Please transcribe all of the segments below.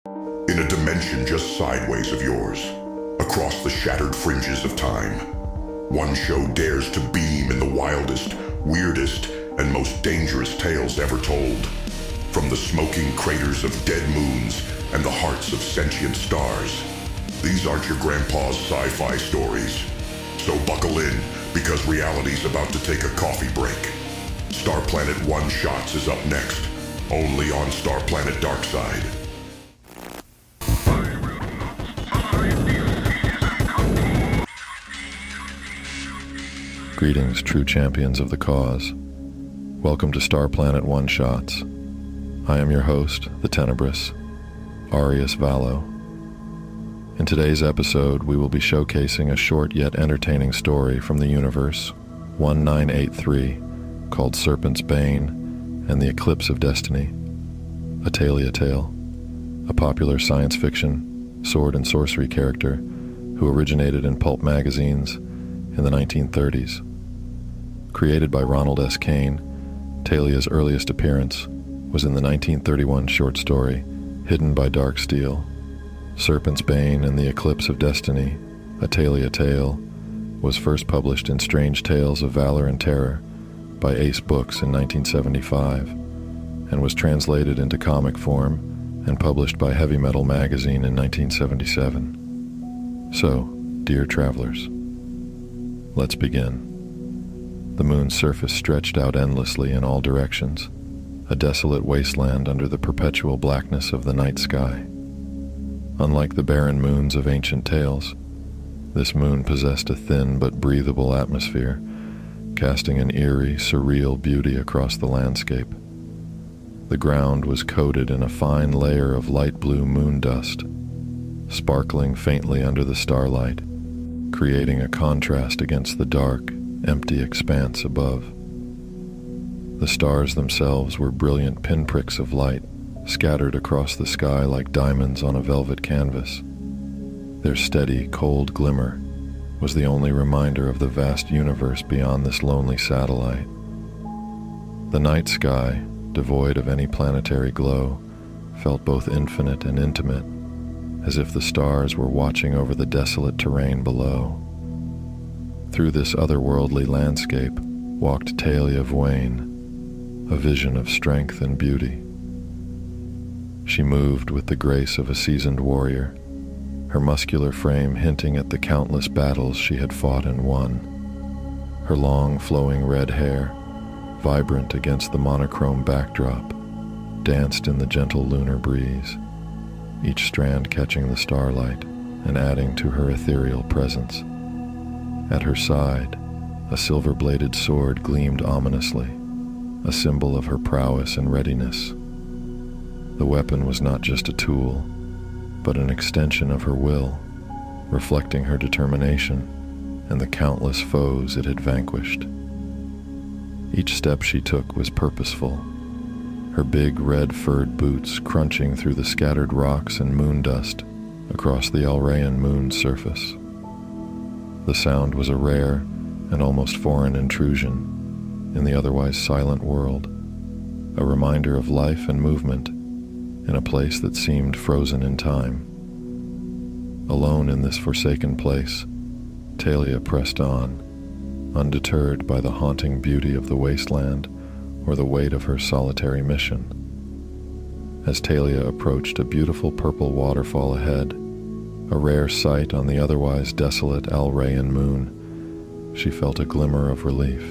In a dimension just sideways of yours, across the shattered fringes of time, one show dares to beam in the wildest, weirdest, and most dangerous tales ever told. From the smoking craters of dead moons and the hearts of sentient stars. These aren't your grandpa's sci-fi stories. So buckle in, because reality's about to take a coffee break. Starplanet One Shots is up next, only on Starplanet Darkside. Greetings, true champions of the cause. Welcome to Starplanet One Shots. I am your host, the Tenebrous, Arius Vallo. In today's episode, we will be showcasing a short yet entertaining story from the universe 1983 called Serpent's Bane and the Eclipse of Destiny, a Taylia tale, a popular science fiction, sword and sorcery character who originated in pulp magazines in the 1930s. Created by Ronald S. Kane, Taylia's earliest appearance was in the 1931 short story Hidden by Dark Steel. Serpent's Bane and the Eclipse of Destiny, a Taylia tale, was first published in Strange Tales of Valor and Terror by Ace Books in 1975 and was translated into comic form and published by Heavy Metal magazine in 1977. So, dear travelers, let's begin. The moon's surface stretched out endlessly in all directions, a desolate wasteland under the perpetual blackness of the night sky. Unlike the barren moons of ancient tales, this moon possessed a thin but breathable atmosphere, casting an eerie, surreal beauty across the landscape. The ground was coated in a fine layer of light blue moon dust, sparkling faintly under the starlight, creating a contrast against the dark, empty expanse above. The stars themselves were brilliant pinpricks of light, scattered across the sky like diamonds on a velvet canvas. Their steady, cold glimmer was the only reminder of the vast universe beyond this lonely satellite. The night sky, devoid of any planetary glow, felt both infinite and intimate, as if the stars were watching over the desolate terrain below. Through this otherworldly landscape walked Taylia Vwane, a vision of strength and beauty. She moved with the grace of a seasoned warrior, her muscular frame hinting at the countless battles she had fought and won. Her long, flowing red hair, vibrant against the monochrome backdrop, danced in the gentle lunar breeze, each strand catching the starlight and adding to her ethereal presence. At her side, a silver-bladed sword gleamed ominously, a symbol of her prowess and readiness. The weapon was not just a tool, but an extension of her will, reflecting her determination and the countless foes it had vanquished. Each step she took was purposeful, her big red furred boots crunching through the scattered rocks and moon dust across the Alrayan moon's surface. The sound was a rare and almost foreign intrusion in the otherwise silent world, a reminder of life and movement in a place that seemed frozen in time. Alone in this forsaken place, Taylia pressed on, undeterred by the haunting beauty of the wasteland or the weight of her solitary mission. As Taylia approached a beautiful purple waterfall ahead, a rare sight on the otherwise desolate Alrayan moon, she felt a glimmer of relief.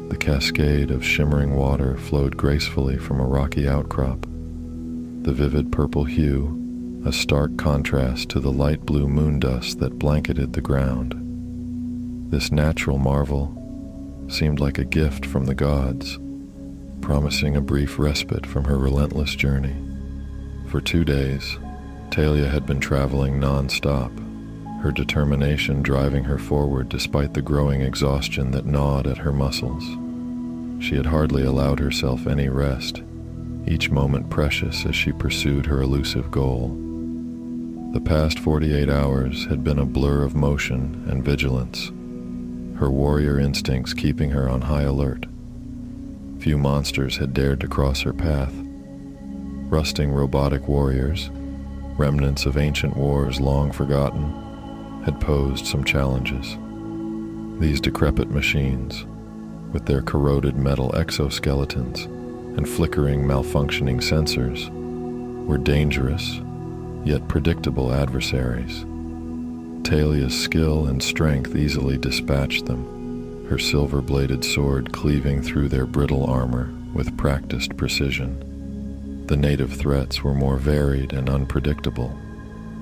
The cascade of shimmering water flowed gracefully from a rocky outcrop, the vivid purple hue a stark contrast to the light blue moon dust that blanketed the ground. This natural marvel seemed like a gift from the gods, promising a brief respite from her relentless journey. For 2 days, Taylia had been traveling non-stop, her determination driving her forward despite the growing exhaustion that gnawed at her muscles. She had hardly allowed herself any rest, each moment precious as she pursued her elusive goal. The past 48 hours had been a blur of motion and vigilance, her warrior instincts keeping her on high alert. Few monsters had dared to cross her path. Rusting robotic warriors, remnants of ancient wars long forgotten, had posed some challenges. These decrepit machines, with their corroded metal exoskeletons and flickering, malfunctioning sensors, were dangerous, yet predictable adversaries. Taylia's skill and strength easily dispatched them, her silver-bladed sword cleaving through their brittle armor with practiced precision. The native threats were more varied and unpredictable.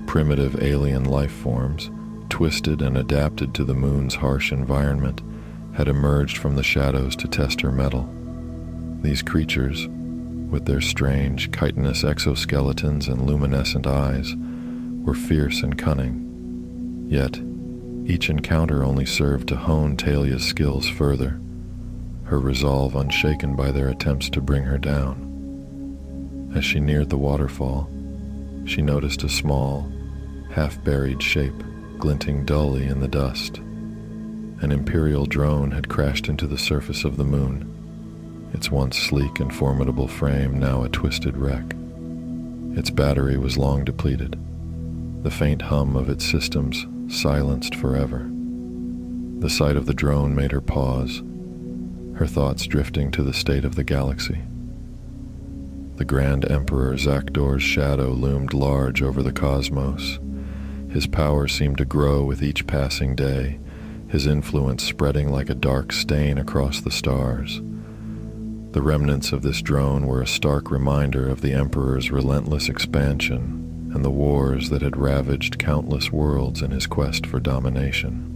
Primitive alien life forms, twisted and adapted to the moon's harsh environment, had emerged from the shadows to test her mettle. These creatures, with their strange, chitinous exoskeletons and luminescent eyes, were fierce and cunning. Yet, each encounter only served to hone Taylia's skills further, her resolve unshaken by their attempts to bring her down. As she neared the waterfall, she noticed a small, half-buried shape glinting dully in the dust. An Imperial drone had crashed into the surface of the moon, its once sleek and formidable frame now a twisted wreck. Its battery was long depleted, the faint hum of its systems silenced forever. The sight of the drone made her pause, her thoughts drifting to the state of the galaxy. The Grand Emperor Zakdor's shadow loomed large over the cosmos. His power seemed to grow with each passing day, his influence spreading like a dark stain across the stars. The remnants of this drone were a stark reminder of the Emperor's relentless expansion and the wars that had ravaged countless worlds in his quest for domination.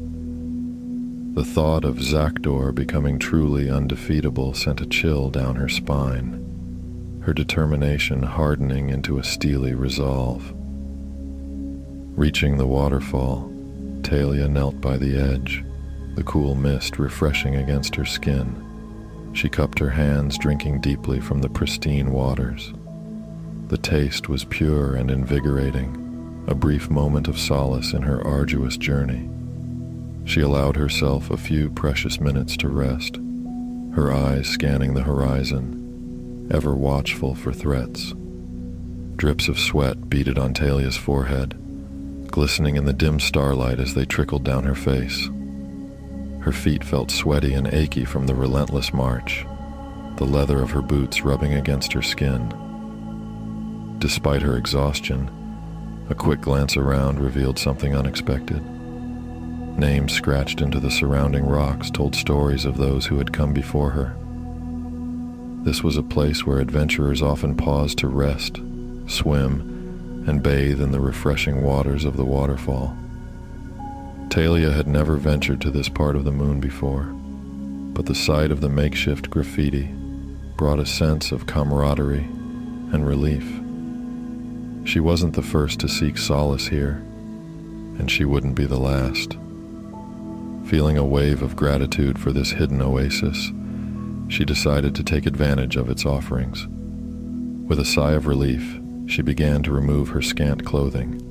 The thought of Zakdor becoming truly undefeatable sent a chill down her spine, her determination hardening into a steely resolve. Reaching the waterfall, Taylia knelt by the edge, the cool mist refreshing against her skin. She cupped her hands, drinking deeply from the pristine waters. The taste was pure and invigorating, a brief moment of solace in her arduous journey. She allowed herself a few precious minutes to rest, her eyes scanning the horizon, ever watchful for threats. Drips of sweat beaded on Taylia's forehead, glistening in the dim starlight as they trickled down her face. Her feet felt sweaty and achy from the relentless march, the leather of her boots rubbing against her skin. Despite her exhaustion, a quick glance around revealed something unexpected. Names scratched into the surrounding rocks told stories of those who had come before her. This was a place where adventurers often paused to rest, swim, and bathe in the refreshing waters of the waterfall. Taylia had never ventured to this part of the moon before, but the sight of the makeshift graffiti brought a sense of camaraderie and relief. She wasn't the first to seek solace here, and she wouldn't be the last. Feeling a wave of gratitude for this hidden oasis, she decided to take advantage of its offerings. With a sigh of relief, she began to remove her scant clothing.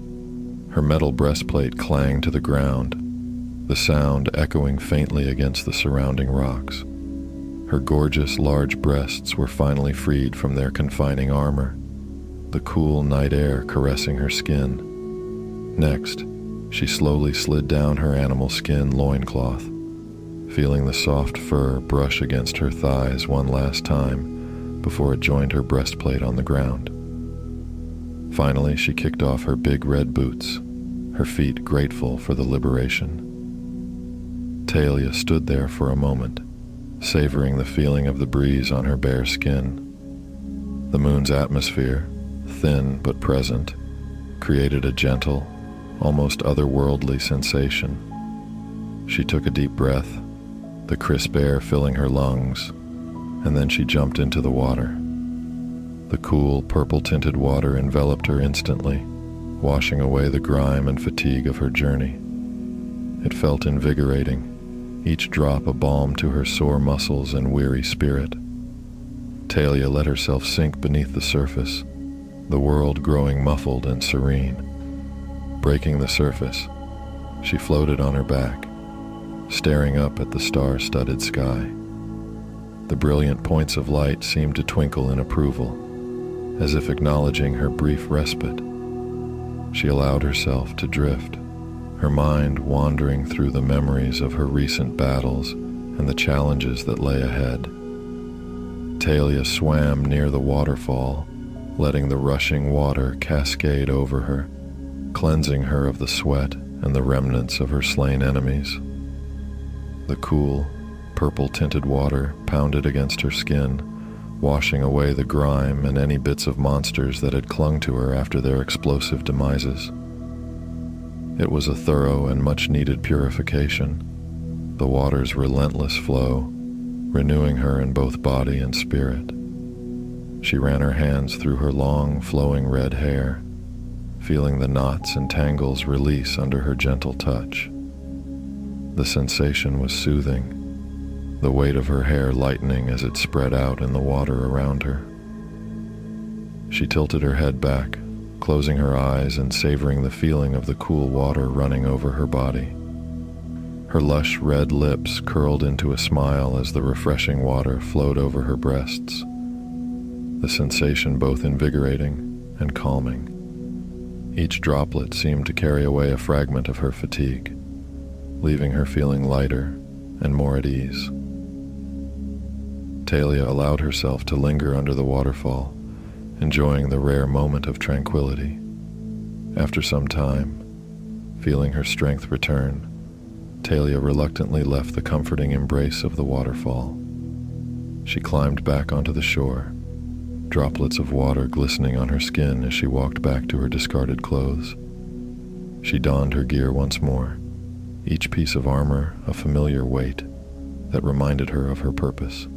Her metal breastplate clanged to the ground, the sound echoing faintly against the surrounding rocks. Her gorgeous, large breasts were finally freed from their confining armor, the cool night air caressing her skin. Next, she slowly slid down her animal skin loincloth, feeling the soft fur brush against her thighs one last time before it joined her breastplate on the ground. Finally, she kicked off her big red boots, her feet grateful for the liberation. Taylia stood there for a moment, savoring the feeling of the breeze on her bare skin. The moon's atmosphere, thin but present, created a gentle, almost otherworldly sensation. She took a deep breath, the crisp air filling her lungs, and then she jumped into the water. The cool, purple-tinted water enveloped her instantly, washing away the grime and fatigue of her journey. It felt invigorating, each drop a balm to her sore muscles and weary spirit. Taylia let herself sink beneath the surface, the world growing muffled and serene. Breaking the surface, she floated on her back, staring up at the star-studded sky. The brilliant points of light seemed to twinkle in approval, as if acknowledging her brief respite. She allowed herself to drift, her mind wandering through the memories of her recent battles and the challenges that lay ahead. Taylia swam near the waterfall, letting the rushing water cascade over her, cleansing her of the sweat and the remnants of her slain enemies. The cool, purple-tinted water pounded against her skin, washing away the grime and any bits of monsters that had clung to her after their explosive demises. It was a thorough and much-needed purification, the water's relentless flow, renewing her in both body and spirit. She ran her hands through her long, flowing red hair, feeling the knots and tangles release under her gentle touch. The sensation was soothing, the weight of her hair lightening as it spread out in the water around her. She tilted her head back, closing her eyes and savoring the feeling of the cool water running over her body. Her lush red lips curled into a smile as the refreshing water flowed over her breasts, the sensation both invigorating and calming. Each droplet seemed to carry away a fragment of her fatigue, leaving her feeling lighter and more at ease. Taylia allowed herself to linger under the waterfall, enjoying the rare moment of tranquility. After some time, feeling her strength return, Taylia reluctantly left the comforting embrace of the waterfall. She climbed back onto the shore, droplets of water glistening on her skin as she walked back to her discarded clothes. She donned her gear once more, each piece of armor a familiar weight that reminded her of her purpose.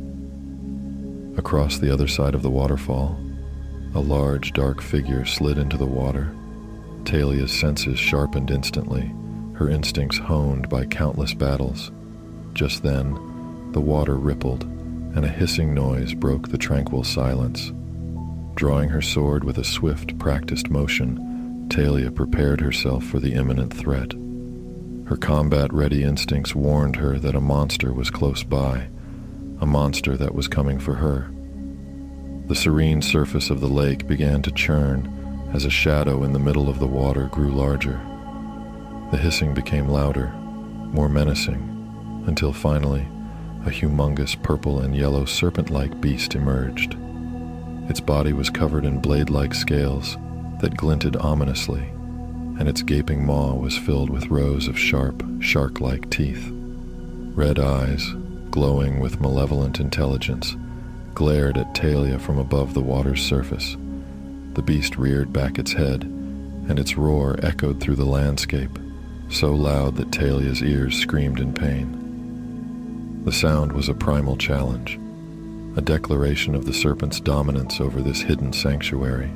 Across the other side of the waterfall, a large, dark figure slid into the water. Taylia's senses sharpened instantly, her instincts honed by countless battles. Just then, the water rippled, and a hissing noise broke the tranquil silence. Drawing her sword with a swift, practiced motion, Taylia prepared herself for the imminent threat. Her combat-ready instincts warned her that a monster was close by, a monster that was coming for her. The serene surface of the lake began to churn as a shadow in the middle of the water grew larger. The hissing became louder, more menacing, until finally, a humongous purple and yellow serpent-like beast emerged. Its body was covered in blade-like scales that glinted ominously, and its gaping maw was filled with rows of sharp, shark-like teeth. Red eyes, glowing with malevolent intelligence, glared at Taylia from above the water's surface. The beast reared back its head, and its roar echoed through the landscape, so loud that Taylia's ears screamed in pain. The sound was a primal challenge, a declaration of the serpent's dominance over this hidden sanctuary.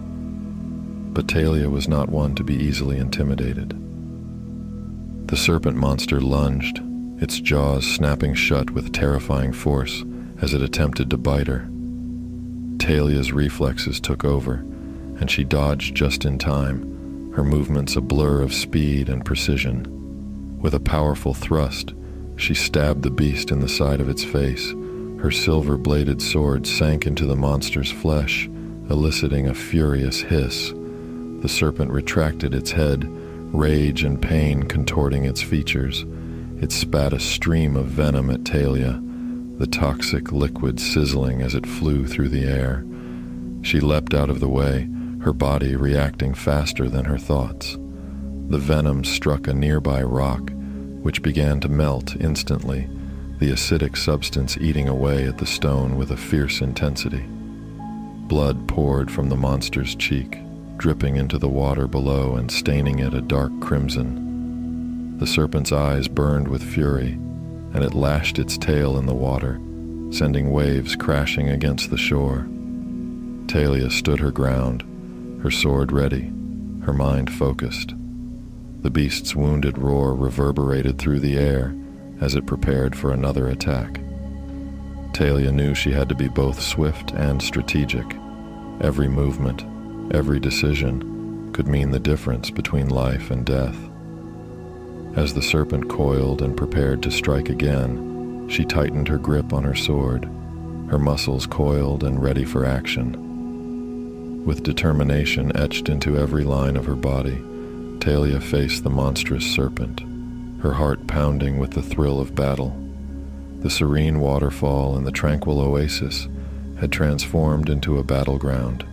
But Taylia was not one to be easily intimidated. The serpent monster lunged, its jaws snapping shut with terrifying force as it attempted to bite her. Taylia's reflexes took over, and she dodged just in time, her movements a blur of speed and precision. With a powerful thrust, she stabbed the beast in the side of its face. Her silver-bladed sword sank into the monster's flesh, eliciting a furious hiss. The serpent retracted its head, rage and pain contorting its features. It spat a stream of venom at Taylia, the toxic liquid sizzling as it flew through the air. She leapt out of the way, her body reacting faster than her thoughts. The venom struck a nearby rock, which began to melt instantly, the acidic substance eating away at the stone with a fierce intensity. Blood poured from the monster's cheek, dripping into the water below and staining it a dark crimson. The serpent's eyes burned with fury, and it lashed its tail in the water, sending waves crashing against the shore. Taylia stood her ground, her sword ready, her mind focused. The beast's wounded roar reverberated through the air as it prepared for another attack. Taylia knew she had to be both swift and strategic. Every movement, every decision could mean the difference between life and death. As the serpent coiled and prepared to strike again, she tightened her grip on her sword, her muscles coiled and ready for action. With determination etched into every line of her body, Taylia faced the monstrous serpent, her heart pounding with the thrill of battle. The serene waterfall and the tranquil oasis had transformed into a battleground,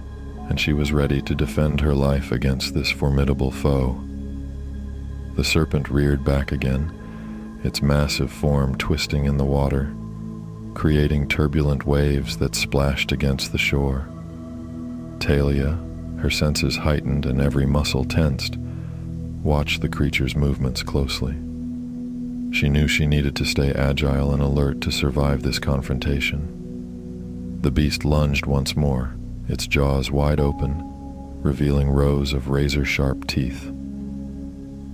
and she was ready to defend her life against this formidable foe. The serpent reared back again, its massive form twisting in the water, creating turbulent waves that splashed against the shore. Taylia, her senses heightened and every muscle tensed, watched the creature's movements closely. She knew she needed to stay agile and alert to survive this confrontation. The beast lunged once more, its jaws wide open, revealing rows of razor-sharp teeth.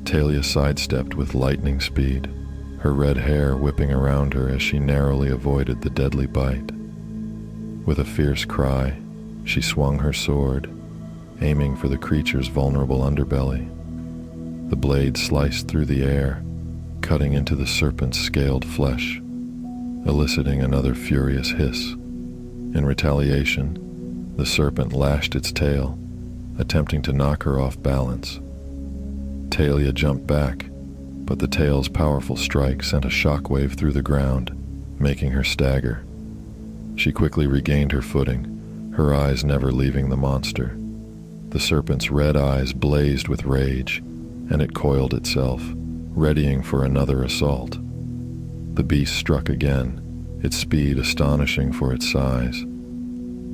Taylia sidestepped with lightning speed, her red hair whipping around her as she narrowly avoided the deadly bite. With a fierce cry, she swung her sword, aiming for the creature's vulnerable underbelly. The blade sliced through the air, cutting into the serpent's scaled flesh, eliciting another furious hiss. In retaliation, the serpent lashed its tail, attempting to knock her off balance. Taylia jumped back, but the tail's powerful strike sent a shockwave through the ground, making her stagger. She quickly regained her footing, her eyes never leaving the monster. The serpent's red eyes blazed with rage, and it coiled itself, readying for another assault. The beast struck again, its speed astonishing for its size.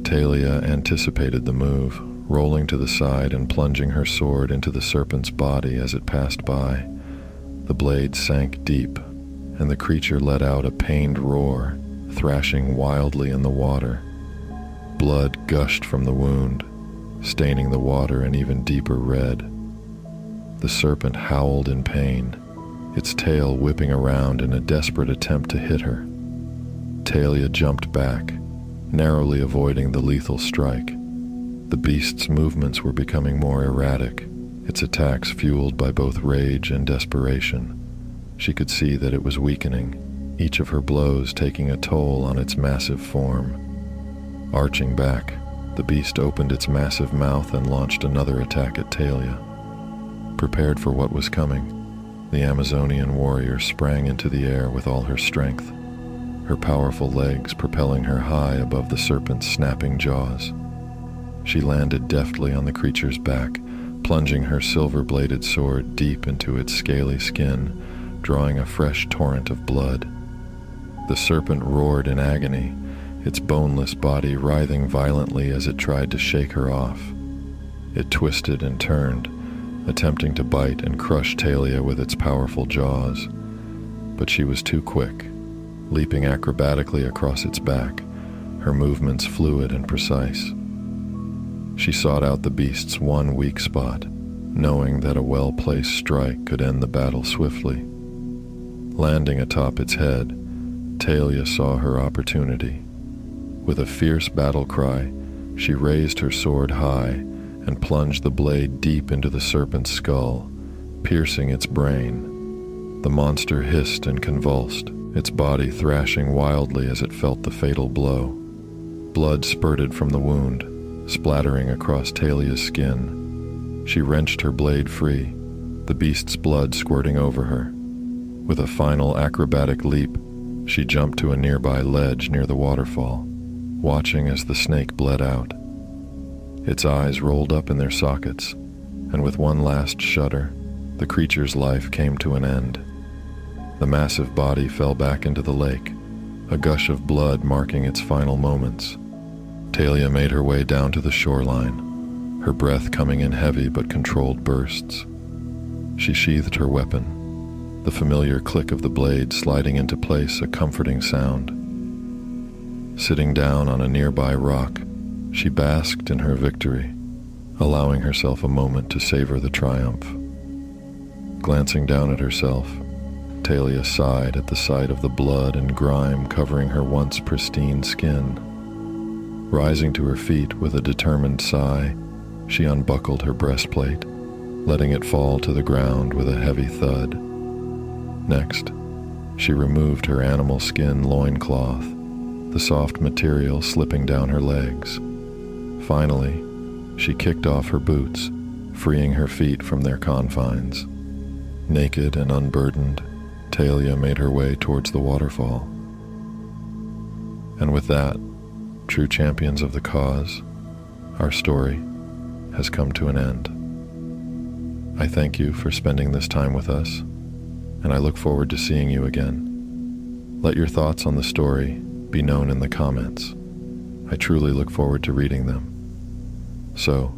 Taylia anticipated the move, rolling to the side and plunging her sword into the serpent's body as it passed by. The blade sank deep, and the creature let out a pained roar, thrashing wildly in the water. Blood gushed from the wound, staining the water an even deeper red. The serpent howled in pain, its tail whipping around in a desperate attempt to hit her. Taylia jumped back, narrowly avoiding the lethal strike. The beast's movements were becoming more erratic, its attacks fueled by both rage and desperation. She could see that it was weakening, each of her blows taking a toll on its massive form. Arching back, the beast opened its massive mouth and launched another attack at Taylia. Prepared for what was coming, the Amazonian warrior sprang into the air with all her strength, her powerful legs propelling her high above the serpent's snapping jaws. She landed deftly on the creature's back, plunging her silver-bladed sword deep into its scaly skin, drawing a fresh torrent of blood. The serpent roared in agony, its boneless body writhing violently as it tried to shake her off. It twisted and turned, attempting to bite and crush Taylia with its powerful jaws. But she was too quick, leaping acrobatically across its back, her movements fluid and precise. She sought out the beast's one weak spot, knowing that a well-placed strike could end the battle swiftly. Landing atop its head, Taylia saw her opportunity. With a fierce battle cry, she raised her sword high and plunged the blade deep into the serpent's skull, piercing its brain. The monster hissed and convulsed, its body thrashing wildly as it felt the fatal blow. Blood spurted from the wound, splattering across Taylia's skin. She wrenched her blade free, the beast's blood squirting over her. With a final acrobatic leap, she jumped to a nearby ledge near the waterfall, watching as the snake bled out. Its eyes rolled up in their sockets, and with one last shudder, the creature's life came to an end. The massive body fell back into the lake, a gush of blood marking its final moments. Taylia made her way down to the shoreline, her breath coming in heavy but controlled bursts. She sheathed her weapon, the familiar click of the blade sliding into place a comforting sound. Sitting down on a nearby rock, she basked in her victory, allowing herself a moment to savor the triumph. Glancing down at herself, Taylia sighed at the sight of the blood and grime covering her once pristine skin. Rising to her feet with a determined sigh, she unbuckled her breastplate, letting it fall to the ground with a heavy thud. Next, she removed her animal skin loincloth, the soft material slipping down her legs. Finally, she kicked off her boots, freeing her feet from their confines. Naked and unburdened, Taylia made her way towards the waterfall. And with that, true champions of the cause, our story has come to an end. I thank you for spending this time with us, and I look forward to seeing you again. Let your thoughts on the story be known in the comments. I truly look forward to reading them. So,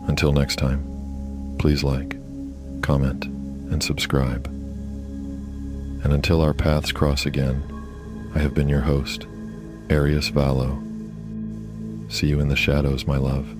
until next time, please like, comment, and subscribe. And until our paths cross again, I have been your host, Arius Vallow. See you in the shadows, my love.